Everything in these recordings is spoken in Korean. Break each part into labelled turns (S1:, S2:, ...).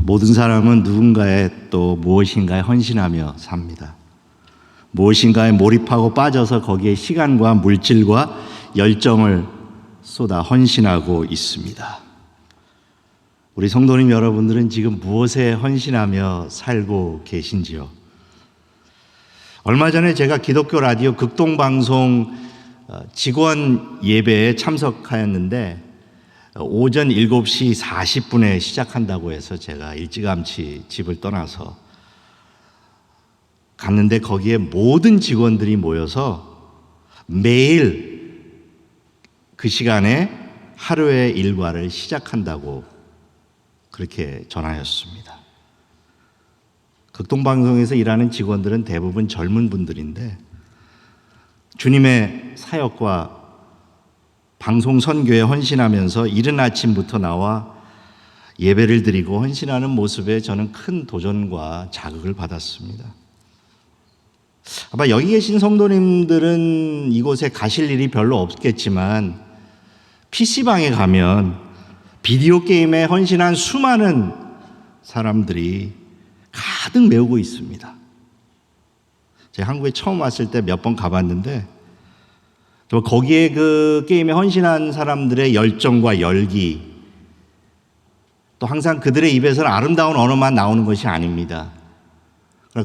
S1: 모든 사람은 누군가의 또 무엇인가에 헌신하며 삽니다. 무엇인가에 몰입하고 빠져서 거기에 시간과 물질과 열정을 쏟아 헌신하고 있습니다. 우리 성도님 여러분들은 지금 무엇에 헌신하며 살고 계신지요? 얼마 전에 제가 기독교 라디오 극동방송 직원 예배에 참석하였는데 오전 7시 40분에 시작한다고 해서 제가 일찌감치 집을 떠나서 갔는데 거기에 모든 직원들이 모여서 매일 그 시간에 하루의 일과를 시작한다고 그렇게 전하였습니다. 극동방송에서 일하는 직원들은 대부분 젊은 분들인데 주님의 사역과 방송 선교에 헌신하면서 이른 아침부터 나와 예배를 드리고 헌신하는 모습에 저는 큰 도전과 자극을 받았습니다. 아마 여기 계신 성도님들은 이곳에 가실 일이 별로 없겠지만 PC방에 가면 비디오 게임에 헌신한 수많은 사람들이 가득 메우고 있습니다. 제가 한국에 처음 왔을 때 몇 번 가봤는데 또 거기에 그 게임에 헌신한 사람들의 열정과 열기, 또 항상 그들의 입에서는 아름다운 언어만 나오는 것이 아닙니다.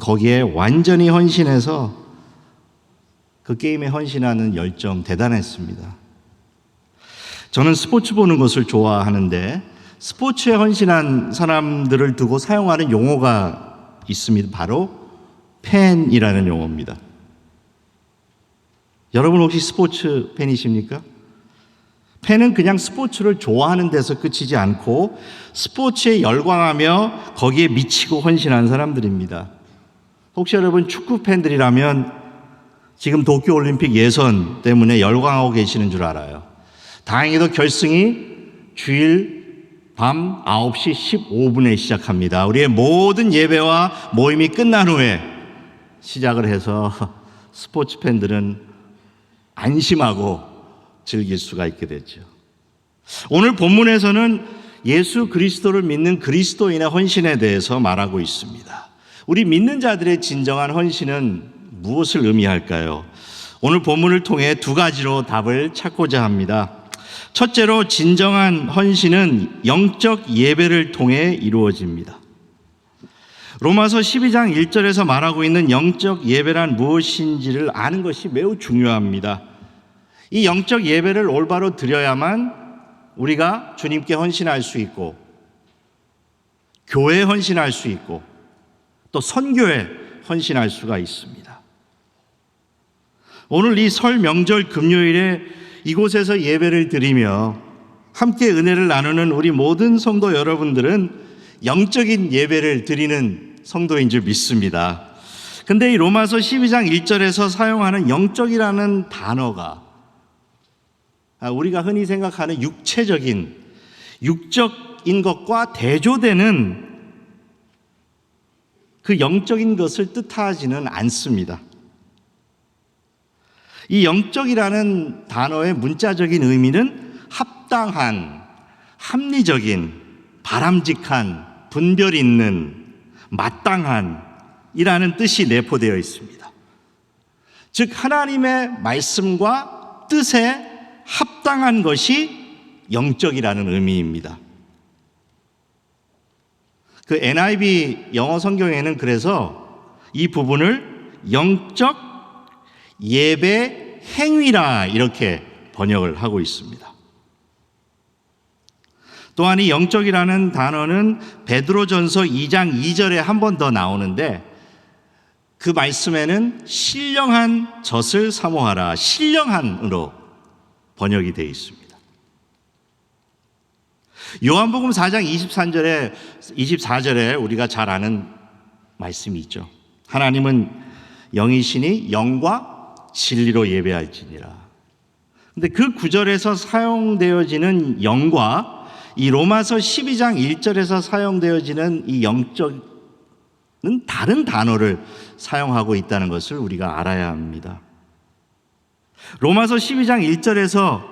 S1: 거기에 완전히 헌신해서 그 게임에 헌신하는 열정 대단했습니다. 저는 스포츠 보는 것을 좋아하는데 스포츠에 헌신한 사람들을 두고 사용하는 용어가 있습니다. 바로 팬이라는 용어입니다. 여러분 혹시 스포츠 팬이십니까? 팬은 그냥 스포츠를 좋아하는 데서 끝이지 않고 스포츠에 열광하며 거기에 미치고 헌신한 사람들입니다. 혹시 여러분 축구 팬들이라면 지금 도쿄올림픽 예선 때문에 열광하고 계시는 줄 알아요. 다행히도 결승이 주일 밤 9시 15분에 시작합니다. 우리의 모든 예배와 모임이 끝난 후에 시작을 해서 스포츠 팬들은 안심하고 즐길 수가 있게 됐죠. 오늘 본문에서는 예수 그리스도를 믿는 그리스도인의 헌신에 대해서 말하고 있습니다. 우리 믿는 자들의 진정한 헌신은 무엇을 의미할까요? 오늘 본문을 통해 두 가지로 답을 찾고자 합니다. 첫째로 진정한 헌신은 영적 예배를 통해 이루어집니다. 로마서 12장 1절에서 말하고 있는 영적 예배란 무엇인지를 아는 것이 매우 중요합니다. 이 영적 예배를 올바로 드려야만 우리가 주님께 헌신할 수 있고 교회에 헌신할 수 있고 또 선교에 헌신할 수가 있습니다. 오늘 이 설 명절 금요일에 이곳에서 예배를 드리며 함께 은혜를 나누는 우리 모든 성도 여러분들은 영적인 예배를 드리는 성도인 줄 믿습니다. 근데 이 로마서 12장 1절에서 사용하는 영적이라는 단어가 우리가 흔히 생각하는 육적인 것과 대조되는 그 영적인 것을 뜻하지는 않습니다. 이 영적이라는 단어의 문자적인 의미는 합당한, 합리적인, 바람직한, 분별 있는, 마땅한 이라는 뜻이 내포되어 있습니다. 즉 하나님의 말씀과 뜻에 합당한 것이 영적이라는 의미입니다. 그 NIV 영어 성경에는 그래서 이 부분을 영적 예배 행위라 이렇게 번역을 하고 있습니다. 또한 이 영적이라는 단어는 베드로전서 2장 2절에 한 번 더 나오는데 그 말씀에는 신령한 젖을 사모하라, 신령한으로 번역이 되어 있습니다. 요한복음 4장 24절에 우리가 잘 아는 말씀이 있죠. 하나님은 영이시니 영과 진리로 예배할지니라. 근데 그 구절에서 사용되어지는 영과 이 로마서 12장 1절에서 사용되어지는 이 영적은 다른 단어를 사용하고 있다는 것을 우리가 알아야 합니다. 로마서 12장 1절에서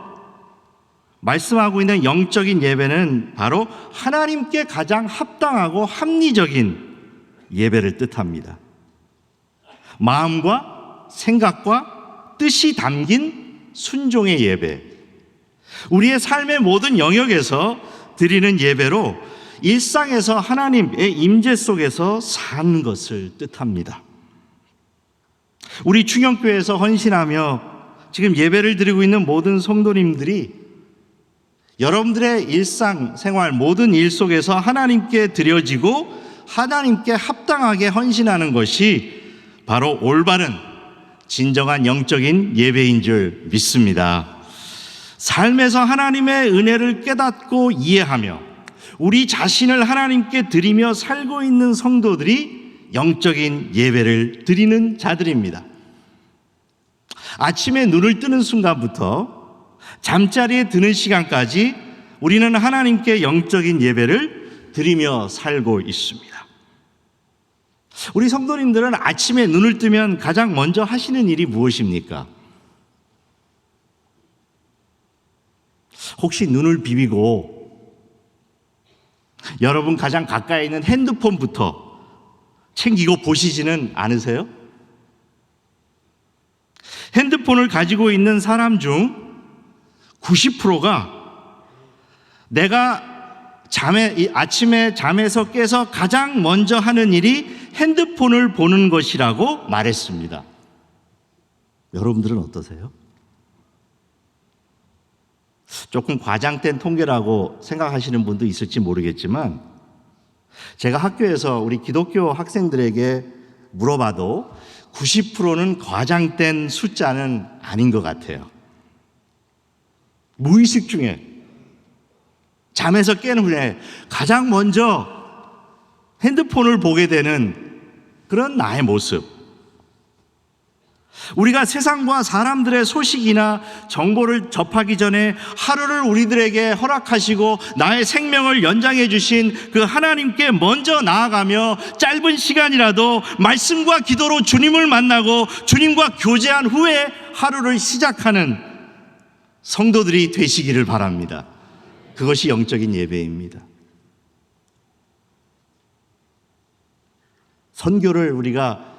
S1: 말씀하고 있는 영적인 예배는 바로 하나님께 가장 합당하고 합리적인 예배를 뜻합니다. 마음과 생각과 뜻이 담긴 순종의 예배, 우리의 삶의 모든 영역에서 드리는 예배로 일상에서 하나님의 임재 속에서 사는 것을 뜻합니다. 우리 충영교회에서 헌신하며 지금 예배를 드리고 있는 모든 성도님들이 여러분들의 일상생활 모든 일 속에서 하나님께 드려지고 하나님께 합당하게 헌신하는 것이 바로 올바른 진정한 영적인 예배인 줄 믿습니다. 삶에서 하나님의 은혜를 깨닫고 이해하며 우리 자신을 하나님께 드리며 살고 있는 성도들이 영적인 예배를 드리는 자들입니다. 아침에 눈을 뜨는 순간부터 잠자리에 드는 시간까지 우리는 하나님께 영적인 예배를 드리며 살고 있습니다. 우리 성도님들은 아침에 눈을 뜨면 가장 먼저 하시는 일이 무엇입니까? 혹시 눈을 비비고 여러분 가장 가까이 있는 핸드폰부터 챙기고 보시지는 않으세요? 핸드폰을 가지고 있는 사람 중 90%가 내가 아침에 잠에서 깨서 가장 먼저 하는 일이 핸드폰을 보는 것이라고 말했습니다. 여러분들은 어떠세요? 조금 과장된 통계라고 생각하시는 분도 있을지 모르겠지만 제가 학교에서 우리 기독교 학생들에게 물어봐도 90%는 과장된 숫자는 아닌 것 같아요. 무의식 중에 잠에서 깨는 후에 가장 먼저 핸드폰을 보게 되는 그런 나의 모습. 우리가 세상과 사람들의 소식이나 정보를 접하기 전에 하루를 우리들에게 허락하시고 나의 생명을 연장해 주신 그 하나님께 먼저 나아가며 짧은 시간이라도 말씀과 기도로 주님을 만나고 주님과 교제한 후에 하루를 시작하는 성도들이 되시기를 바랍니다. 그것이 영적인 예배입니다. 선교를 우리가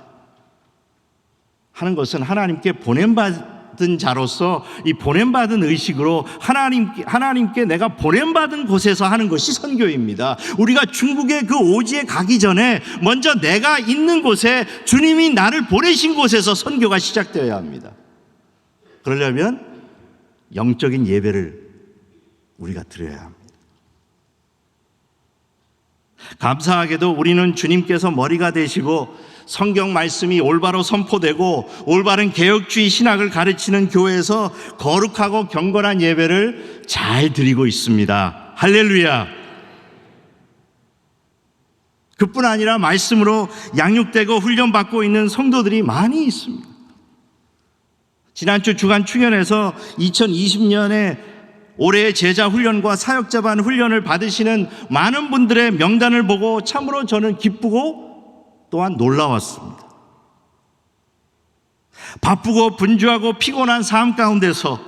S1: 하는 것은 하나님께 보냄받은 자로서 이 보냄받은 의식으로 하나님께 내가 보냄받은 곳에서 하는 것이 선교입니다. 우리가 중국의 그 오지에 가기 전에 먼저 내가 있는 곳에 주님이 나를 보내신 곳에서 선교가 시작되어야 합니다. 그러려면 영적인 예배를 우리가 드려야 합니다. 감사하게도 우리는 주님께서 머리가 되시고 성경 말씀이 올바로 선포되고 올바른 개혁주의 신학을 가르치는 교회에서 거룩하고 경건한 예배를 잘 드리고 있습니다. 할렐루야. 그뿐 아니라 말씀으로 양육되고 훈련받고 있는 성도들이 많이 있습니다. 지난주 주간 충현에서 2020년에 올해의 제자 훈련과 사역자반 훈련을 받으시는 많은 분들의 명단을 보고 참으로 저는 기쁘고 또한 놀라웠습니다. 바쁘고 분주하고 피곤한 삶 가운데서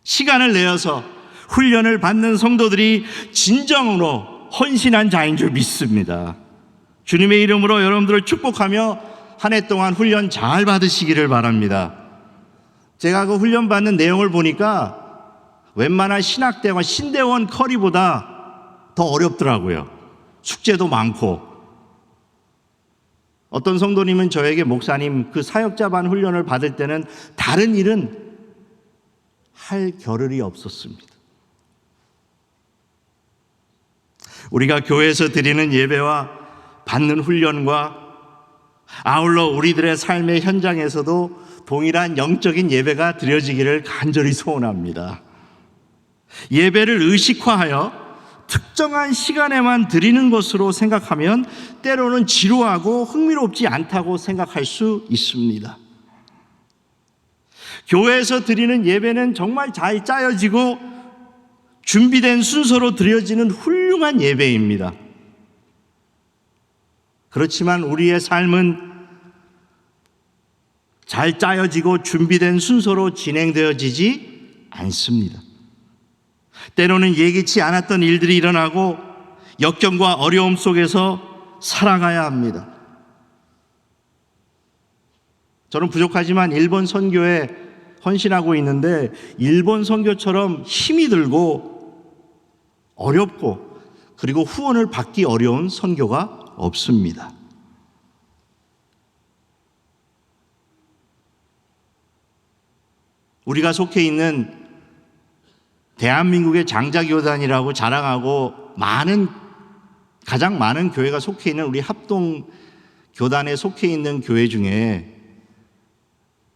S1: 시간을 내어서 훈련을 받는 성도들이 진정으로 헌신한 자인 줄 믿습니다. 주님의 이름으로 여러분들을 축복하며 한 해 동안 훈련 잘 받으시기를 바랍니다. 제가 그 훈련 받는 내용을 보니까 웬만한 신학대원, 신대원 커리보다 더 어렵더라고요. 숙제도 많고. 어떤 성도님은 저에게 목사님 그 사역자반 훈련을 받을 때는 다른 일은 할 겨를이 없었습니다. 우리가 교회에서 드리는 예배와 받는 훈련과 아울러 우리들의 삶의 현장에서도 동일한 영적인 예배가 드려지기를 간절히 소원합니다. 예배를 의식화하여 특정한 시간에만 드리는 것으로 생각하면 때로는 지루하고 흥미롭지 않다고 생각할 수 있습니다. 교회에서 드리는 예배는 정말 잘 짜여지고 준비된 순서로 드려지는 훌륭한 예배입니다. 그렇지만 우리의 삶은 잘 짜여지고 준비된 순서로 진행되어지지 않습니다. 때로는 예기치 않았던 일들이 일어나고 역경과 어려움 속에서 살아가야 합니다. 저는 부족하지만 일본 선교에 헌신하고 있는데 일본 선교처럼 힘이 들고 어렵고 그리고 후원을 받기 어려운 선교가 없습니다. 우리가 속해 있는 대한민국의 장자교단이라고 자랑하고 가장 많은 교회가 속해 있는 우리 합동교단에 속해 있는 교회 중에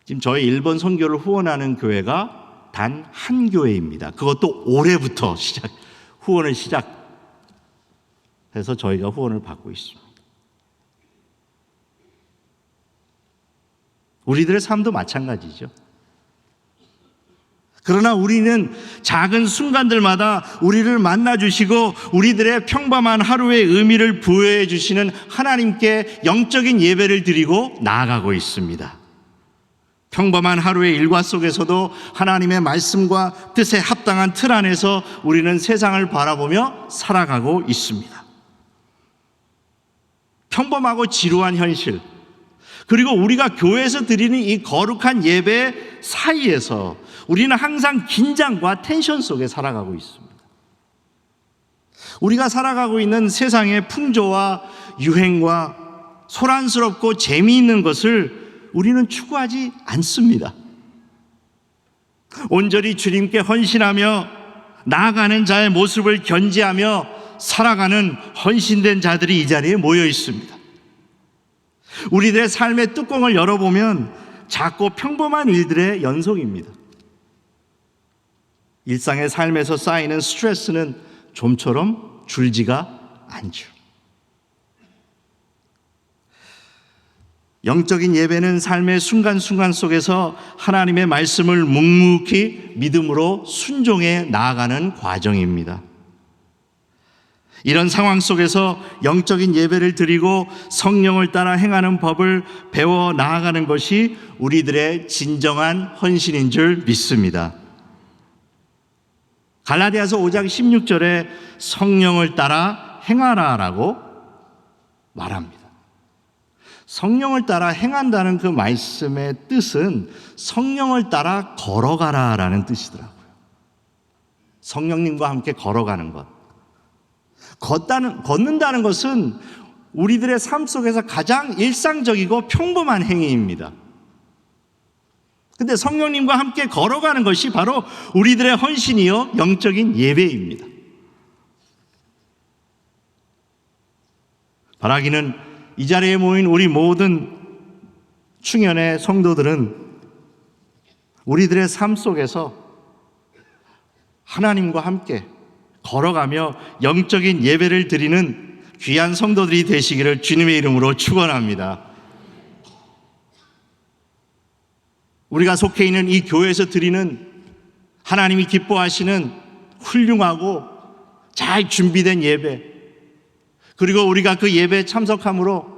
S1: 지금 저희 일본 선교를 후원하는 교회가 단 한 교회입니다. 그것도 올해부터 후원을 시작해서 저희가 후원을 받고 있습니다. 우리들의 삶도 마찬가지죠. 그러나 우리는 작은 순간들마다 우리를 만나주시고 우리들의 평범한 하루의 의미를 부여해 주시는 하나님께 영적인 예배를 드리고 나아가고 있습니다. 평범한 하루의 일과 속에서도 하나님의 말씀과 뜻에 합당한 틀 안에서 우리는 세상을 바라보며 살아가고 있습니다. 평범하고 지루한 현실, 그리고 우리가 교회에서 드리는 이 거룩한 예배 사이에서 우리는 항상 긴장과 텐션 속에 살아가고 있습니다. 우리가 살아가고 있는 세상의 풍조와 유행과 소란스럽고 재미있는 것을 우리는 추구하지 않습니다. 온전히 주님께 헌신하며 나아가는 자의 모습을 견지하며 살아가는 헌신된 자들이 이 자리에 모여 있습니다. 우리들의 삶의 뚜껑을 열어보면 작고 평범한 일들의 연속입니다. 일상의 삶에서 쌓이는 스트레스는 좀처럼 줄지가 않죠. 영적인 예배는 삶의 순간순간 속에서 하나님의 말씀을 묵묵히 믿음으로 순종해 나아가는 과정입니다. 이런 상황 속에서 영적인 예배를 드리고 성령을 따라 행하는 법을 배워 나아가는 것이 우리들의 진정한 헌신인 줄 믿습니다. 갈라디아서 5장 16절에 성령을 따라 행하라라고 말합니다. 성령을 따라 행한다는 그 말씀의 뜻은 성령을 따라 걸어가라라는 뜻이더라고요. 성령님과 함께 걸어가는 것. 걷는다는 것은 우리들의 삶 속에서 가장 일상적이고 평범한 행위입니다. 근데 성령님과 함께 걸어가는 것이 바로 우리들의 헌신이요 영적인 예배입니다. 바라기는 이 자리에 모인 우리 모든 충현의 성도들은 우리들의 삶 속에서 하나님과 함께 걸어가며 영적인 예배를 드리는 귀한 성도들이 되시기를 주님의 이름으로 축원합니다. 우리가 속해 있는 이 교회에서 드리는 하나님이 기뻐하시는 훌륭하고 잘 준비된 예배, 그리고 우리가 그 예배에 참석함으로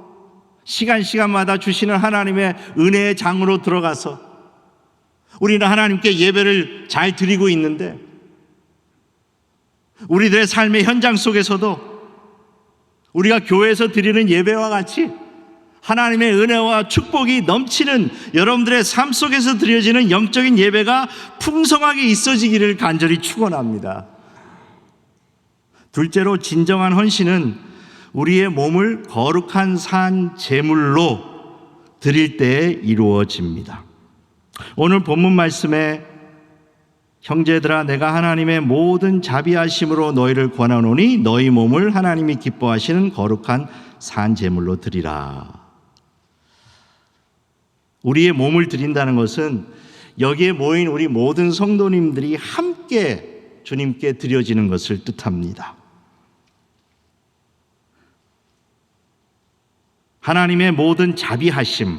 S1: 시간마다 주시는 하나님의 은혜의 장으로 들어가서 우리는 하나님께 예배를 잘 드리고 있는데, 우리들의 삶의 현장 속에서도 우리가 교회에서 드리는 예배와 같이 하나님의 은혜와 축복이 넘치는 여러분들의 삶 속에서 드려지는 영적인 예배가 풍성하게 있어지기를 간절히 축원합니다. 둘째로, 진정한 헌신은 우리의 몸을 거룩한 산 제물로 드릴 때에 이루어집니다. 오늘 본문 말씀에 형제들아 내가 하나님의 모든 자비하심으로 너희를 권하노니 너희 몸을 하나님이 기뻐하시는 거룩한 산 제물로 드리라. 우리의 몸을 드린다는 것은 여기에 모인 우리 모든 성도님들이 함께 주님께 드려지는 것을 뜻합니다. 하나님의 모든 자비하심,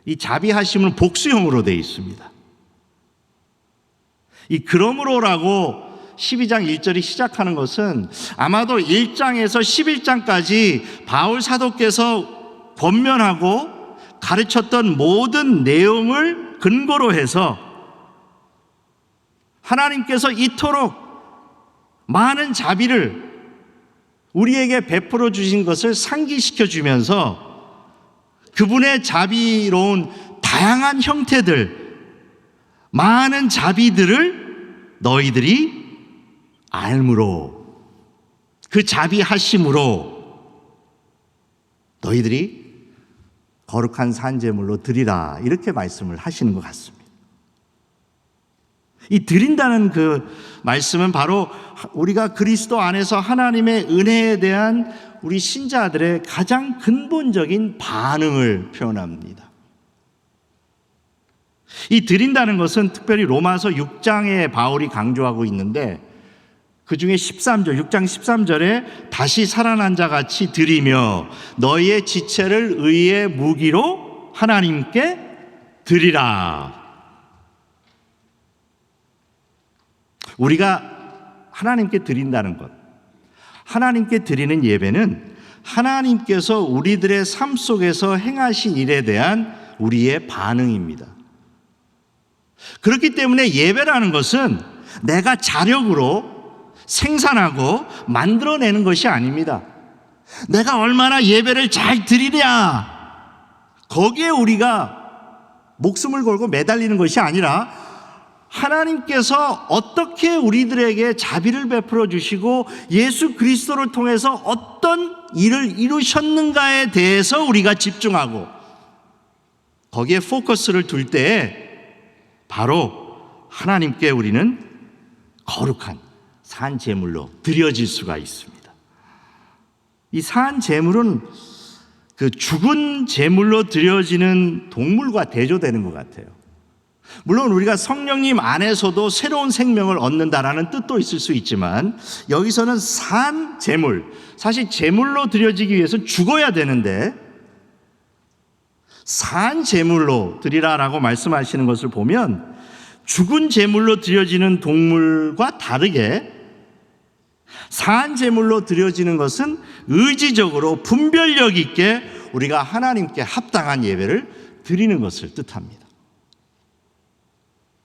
S1: 이 자비하심은 복수형으로 되어 있습니다. 이 그러므로라고 12장 1절이 시작하는 것은 아마도 1장에서 11장까지 바울 사도께서 권면하고 가르쳤던 모든 내용을 근거로 해서 하나님께서 이토록 많은 자비를 우리에게 베풀어 주신 것을 상기시켜 주면서 그분의 자비로운 다양한 형태들, 많은 자비들을 너희들이 알므로, 그 자비하심으로 너희들이 거룩한 산제물로 드리라, 이렇게 말씀을 하시는 것 같습니다. 이 드린다는 그 말씀은 바로 우리가 그리스도 안에서 하나님의 은혜에 대한 우리 신자들의 가장 근본적인 반응을 표현합니다. 이 드린다는 것은 특별히 로마서 6장에 바울이 강조하고 있는데, 그 중에 6장 13절에 다시 살아난 자 같이 드리며 너희의 지체를 의의 무기로 하나님께 드리라. 우리가 하나님께 드린다는 것, 하나님께 드리는 예배는 하나님께서 우리들의 삶 속에서 행하신 일에 대한 우리의 반응입니다. 그렇기 때문에 예배라는 것은 내가 자력으로 생산하고 만들어내는 것이 아닙니다. 내가 얼마나 예배를 잘 드리냐, 거기에 우리가 목숨을 걸고 매달리는 것이 아니라 하나님께서 어떻게 우리들에게 자비를 베풀어 주시고 예수 그리스도를 통해서 어떤 일을 이루셨는가에 대해서 우리가 집중하고 거기에 포커스를 둘 때에 바로 하나님께 우리는 거룩한 산 제물로 드려질 수가 있습니다. 이 산 제물은 그 죽은 제물로 드려지는 동물과 대조되는 것 같아요. 물론 우리가 성령님 안에서도 새로운 생명을 얻는다라는 뜻도 있을 수 있지만, 여기서는 산 제물, 사실 제물로 드려지기 위해서 죽어야 되는데 산 제물로 드리라라고 말씀하시는 것을 보면, 죽은 제물로 드려지는 동물과 다르게 산 제물로 드려지는 것은 의지적으로 분별력 있게 우리가 하나님께 합당한 예배를 드리는 것을 뜻합니다.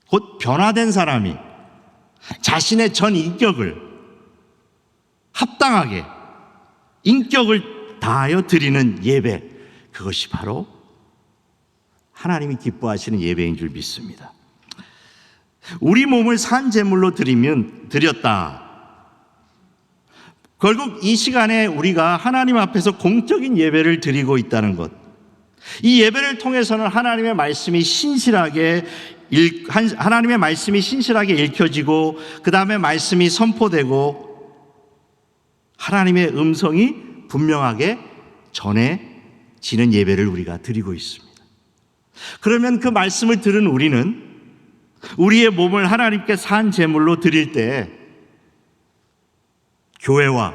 S1: 곧 변화된 사람이 자신의 전 인격을 합당하게 인격을 다하여 드리는 예배, 그것이 바로 하나님이 기뻐하시는 예배인 줄 믿습니다. 우리 몸을 산 제물로 드렸다. 결국 이 시간에 우리가 하나님 앞에서 공적인 예배를 드리고 있다는 것, 이 예배를 통해서는 하나님의 말씀이 신실하게 읽혀지고, 그 다음에 말씀이 선포되고 하나님의 음성이 분명하게 전해지는 예배를 우리가 드리고 있습니다. 그러면 그 말씀을 들은 우리는 우리의 몸을 하나님께 산 제물로 드릴 때 교회와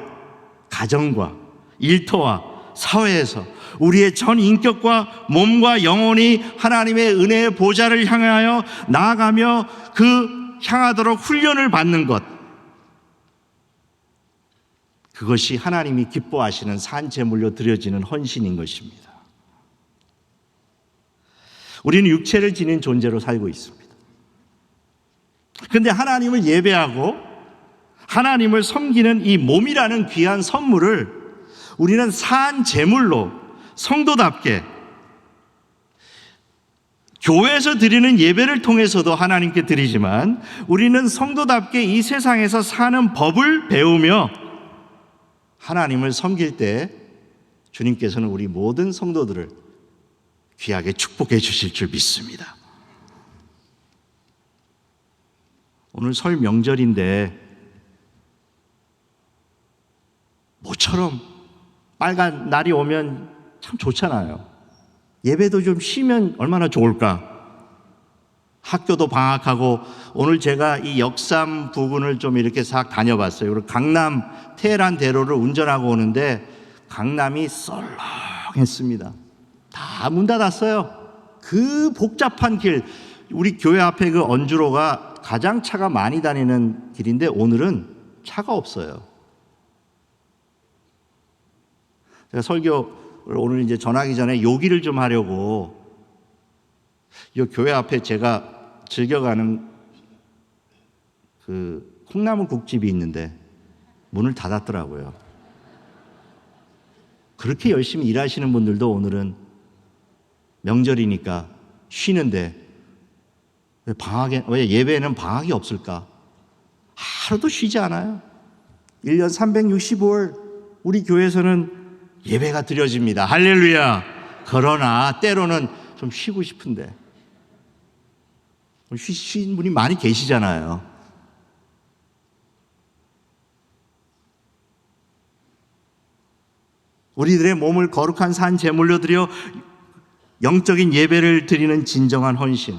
S1: 가정과 일터와 사회에서 우리의 전 인격과 몸과 영혼이 하나님의 은혜의 보좌를 향하여 나아가며 그 향하도록 훈련을 받는 것, 그것이 하나님이 기뻐하시는 산 제물로 드려지는 헌신인 것입니다. 우리는 육체를 지닌 존재로 살고 있습니다. 그런데 하나님을 예배하고 하나님을 섬기는 이 몸이라는 귀한 선물을 우리는 산 제물로 성도답게 교회에서 드리는 예배를 통해서도 하나님께 드리지만, 우리는 성도답게 이 세상에서 사는 법을 배우며 하나님을 섬길 때 주님께서는 우리 모든 성도들을 귀하게 축복해 주실 줄 믿습니다. 오늘 설 명절인데 모처럼 빨간 날이 오면 참 좋잖아요. 예배도 좀 쉬면 얼마나 좋을까. 학교도 방학하고, 오늘 제가 이 역삼 부근을 좀 이렇게 싹 다녀봤어요. 그리고 강남 테헤란 대로를 운전하고 오는데 강남이 썰렁했습니다. 다 문 닫았어요. 그 복잡한 길, 우리 교회 앞에 그 언주로가 가장 차가 많이 다니는 길인데 오늘은 차가 없어요. 제가 설교를 오늘 이제 전하기 전에 요기를 좀 하려고 이 교회 앞에 제가 즐겨가는 그 콩나물 국집이 있는데 문을 닫았더라고요. 그렇게 열심히 일하시는 분들도 오늘은 명절이니까 쉬는데 왜 예배에는 방학이 없을까? 하루도 쉬지 않아요. 1년 365일 우리 교회에서는 예배가 드려집니다. 할렐루야. 그러나 때로는 좀 쉬고 싶은데 쉬신 분이 많이 계시잖아요. 우리들의 몸을 거룩한 산 제물로 드려 영적인 예배를 드리는 진정한 헌신.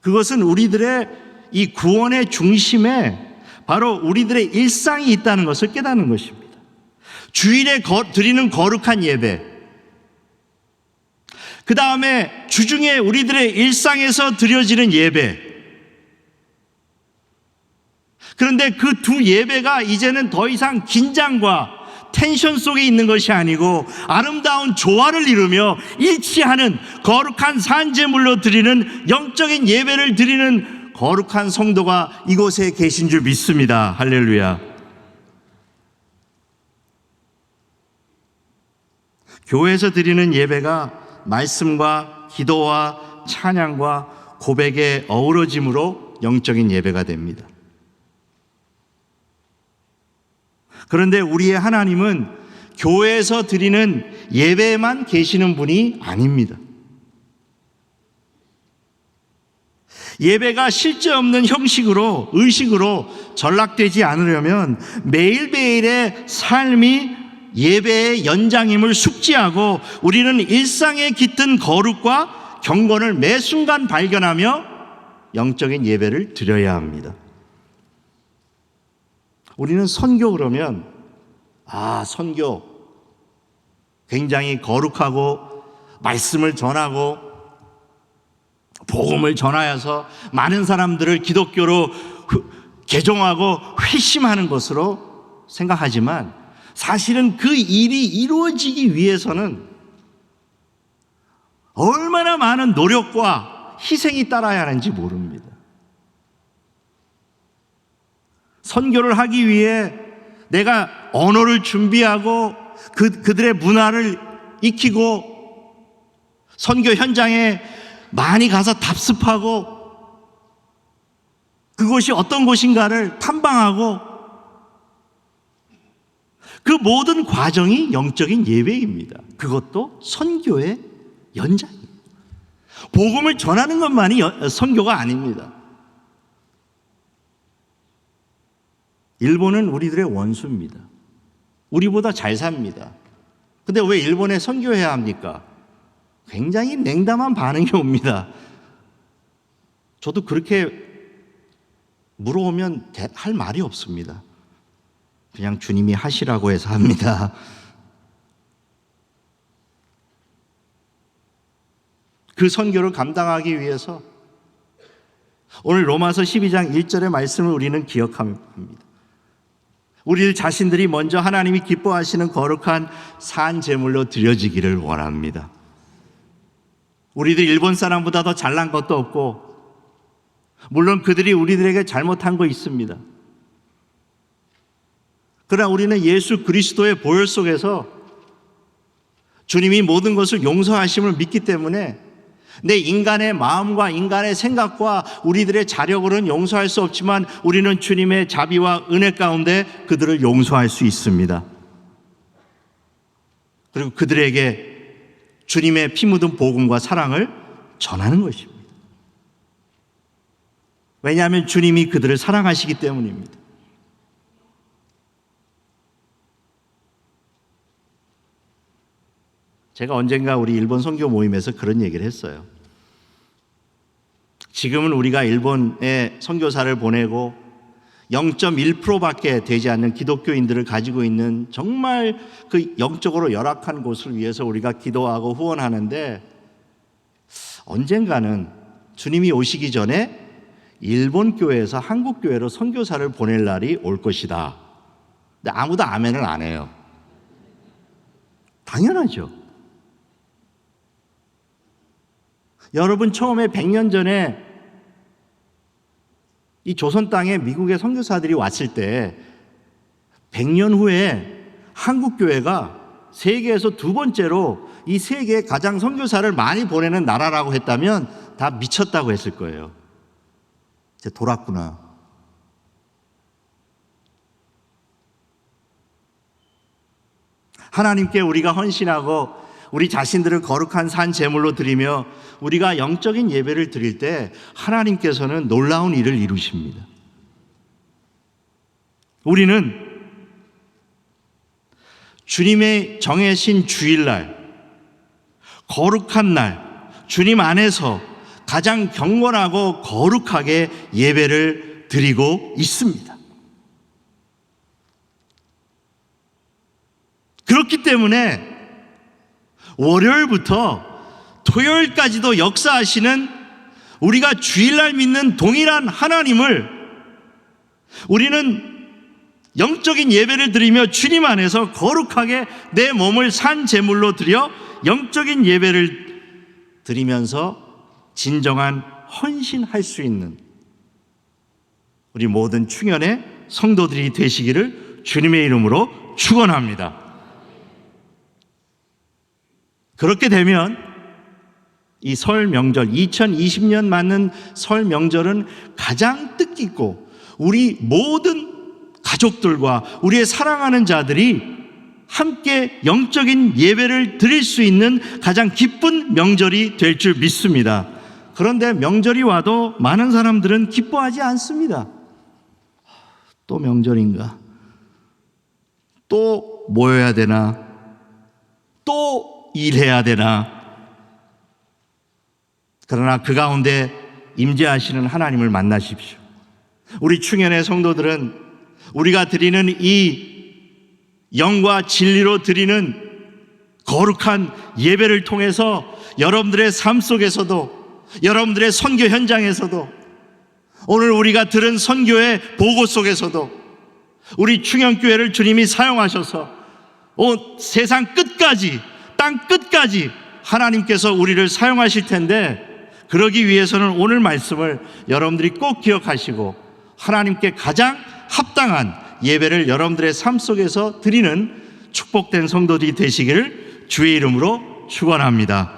S1: 그것은 우리들의 이 구원의 중심에 바로 우리들의 일상이 있다는 것을 깨닫는 것입니다. 주일에 드리는 거룩한 예배, 그 다음에 주중에 우리들의 일상에서 드려지는 예배. 그런데 그 두 예배가 이제는 더 이상 긴장과 텐션 속에 있는 것이 아니고 아름다운 조화를 이루며 일치하는 거룩한 산제물로 드리는 영적인 예배를 드리는 거룩한 성도가 이곳에 계신 줄 믿습니다. 할렐루야. 교회에서 드리는 예배가 말씀과 기도와 찬양과 고백의 어우러짐으로 영적인 예배가 됩니다. 그런데 우리의 하나님은 교회에서 드리는 예배에만 계시는 분이 아닙니다. 예배가 실제 없는 형식으로, 의식으로 전락되지 않으려면 매일매일의 삶이 예배의 연장임을 숙지하고 우리는 일상에 깃든 거룩과 경건을 매 순간 발견하며 영적인 예배를 드려야 합니다. 우리는 선교 그러면 선교 굉장히 거룩하고 말씀을 전하고 복음을 전하여서 많은 사람들을 기독교로 개종하고 회심하는 것으로 생각하지만 사실은 그 일이 이루어지기 위해서는 얼마나 많은 노력과 희생이 따라야 하는지 모릅니다. 선교를 하기 위해 내가 언어를 준비하고 그들의 문화를 익히고 선교 현장에 많이 가서 답습하고 그곳이 어떤 곳인가를 탐방하고 그 모든 과정이 영적인 예배입니다. 그것도 선교의 연장입니다. 복음을 전하는 것만이 선교가 아닙니다. 일본은 우리들의 원수입니다. 우리보다 잘 삽니다. 근데 왜 일본에 선교해야 합니까? 굉장히 냉담한 반응이 옵니다. 저도 그렇게 물어오면 할 말이 없습니다. 그냥 주님이 하시라고 해서 합니다. 그 선교를 감당하기 위해서 오늘 로마서 12장 1절의 말씀을 우리는 기억합니다. 우리 자신들이 먼저 하나님이 기뻐하시는 거룩한 산 제물로 드려지기를 원합니다. 우리들 일본 사람보다 더 잘난 것도 없고 물론 그들이 우리들에게 잘못한 거 있습니다. 그러나 우리는 예수 그리스도의 보혈 속에서 주님이 모든 것을 용서하심을 믿기 때문에 내 인간의 마음과 인간의 생각과 우리들의 자력으로는 용서할 수 없지만 우리는 주님의 자비와 은혜 가운데 그들을 용서할 수 있습니다. 그리고 그들에게 주님의 피 묻은 복음과 사랑을 전하는 것입니다. 왜냐하면 주님이 그들을 사랑하시기 때문입니다. 제가 언젠가 우리 일본 선교 모임에서 그런 얘기를 했어요. 지금은 우리가 일본에 선교사를 보내고 0.1%밖에 되지 않는 기독교인들을 가지고 있는 정말 그 영적으로 열악한 곳을 위해서 우리가 기도하고 후원하는데 언젠가는 주님이 오시기 전에 일본 교회에서 한국 교회로 선교사를 보낼 날이 올 것이다. 근데 아무도 아멘을 안 해요. 당연하죠. 여러분 처음에 100년 전에 이 조선 땅에 미국의 선교사들이 왔을 때 100년 후에 한국 교회가 세계에서 두 번째로 이 세계에 가장 선교사를 많이 보내는 나라라고 했다면 다 미쳤다고 했을 거예요. 이제 돌았구나. 하나님께 우리가 헌신하고 우리 자신들을 거룩한 산 제물로 드리며 우리가 영적인 예배를 드릴 때 하나님께서는 놀라운 일을 이루십니다. 우리는 주님의 정해신 주일날, 거룩한 날, 주님 안에서 가장 경건하고 거룩하게 예배를 드리고 있습니다. 그렇기 때문에 월요일부터 토요일까지도 역사하시는 우리가 주일날 믿는 동일한 하나님을 우리는 영적인 예배를 드리며 주님 안에서 거룩하게 내 몸을 산 제물로 드려 영적인 예배를 드리면서 진정한 헌신할 수 있는 우리 모든 충현의 성도들이 되시기를 주님의 이름으로 축원합니다. 그렇게 되면 이 설 명절, 2020년 맞는 설 명절은 가장 뜻깊고 우리 모든 가족들과 우리의 사랑하는 자들이 함께 영적인 예배를 드릴 수 있는 가장 기쁜 명절이 될 줄 믿습니다. 그런데 명절이 와도 많은 사람들은 기뻐하지 않습니다. 또 명절인가? 또 모여야 되나? 또 일해야 되나? 그러나 그 가운데 임재하시는 하나님을 만나십시오. 우리 충현의 성도들은 우리가 드리는 이 영과 진리로 드리는 거룩한 예배를 통해서 여러분들의 삶 속에서도 여러분들의 선교 현장에서도 오늘 우리가 들은 선교의 보고 속에서도 우리 충현교회를 주님이 사용하셔서 세상 끝까지 땅 끝까지 하나님께서 우리를 사용하실 텐데 그러기 위해서는 오늘 말씀을 여러분들이 꼭 기억하시고 하나님께 가장 합당한 예배를 여러분들의 삶 속에서 드리는 축복된 성도들이 되시기를 주의 이름으로 축원합니다.